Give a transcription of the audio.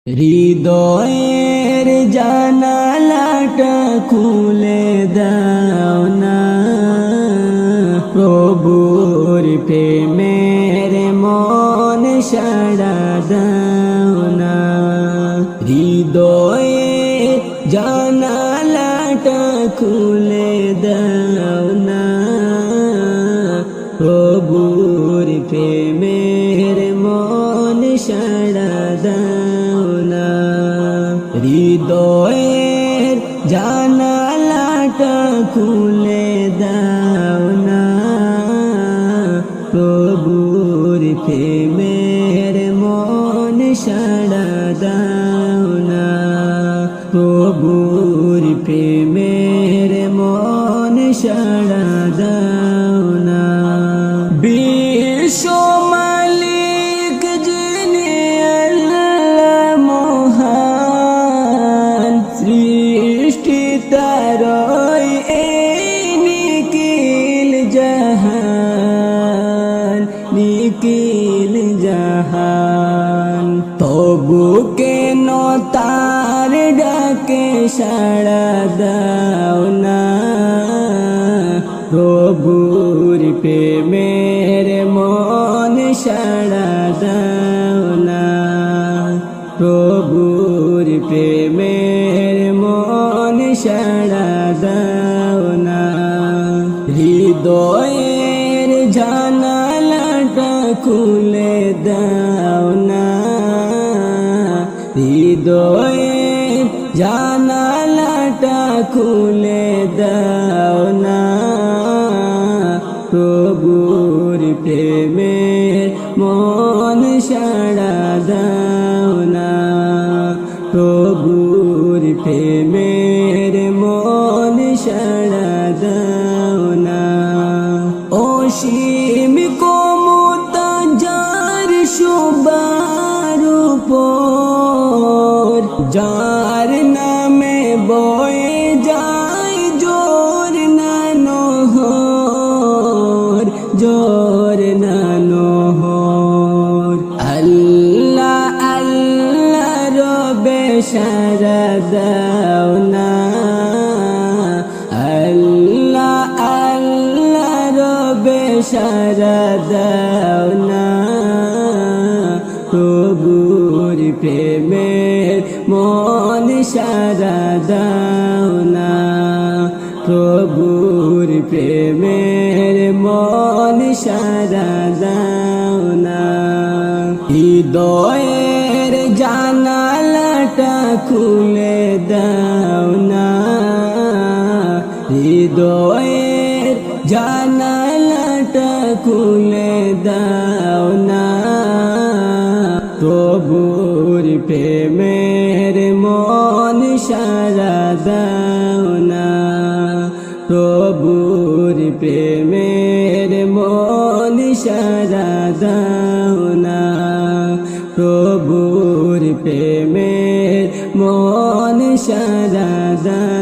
হৃদয়ের জানালাটা খুলে দাও না, প্রভুর প্রেমের মন সাড়া দাও না। হৃদয়ের জানালাটা খুলে দাও না, প্রভুর প্রেমের মন সাড়া দাও না। হৃদয়ের জানালাটা খুলে দাও না, প্রভুর প্রেমের মন সাড়া দাও না, প্রভুর প্রেমের মন সাড়া দাও না। বিশ্ব মালিক যিনি আল্লাহ মহান, সৃষ্টি তারই এই নিখিল জাহান, নিখিল জাহান। তবু কেন তার ডাকে সাড়া দাও না, প্রভুর প্রেমের মন সাড়া দাও না, প্রভুর প্রেমের মন সাড়া দাও না। হৃদয়ের জানালাটা খুলে দাও না, হৃদয়ের জানালাটা খুলে দাও না, প্রভুর প্রেমের মন সাড়া দাও না, প্রভুর প্রেমের মন সাড়া দাও না। অসীম ক্ষমতা যার সবার উপর, যার নামে বয়ে যায় জোর না নহর, জোর না নহর। আল্লাহ আল্লাহ রবে সাড়া দাও না, আল্লাহ আল্লাহ রবে সাড়া দাও না, প্রভুর প্রেমের মন সাড়া দাও না, প্রভুর প্রেমের মন সাড়া দাও না। হৃদয়ের জানালাটা খুলে দাও না, হৃদয়ের জানালাটা খুলে দাও না, প্রভুর প্রেমের মন সাড়া দাও না, প্রভুর প্রেমের মন সাড়া দাও না, প্রভুর প্রেমের মন সাড়া দাও।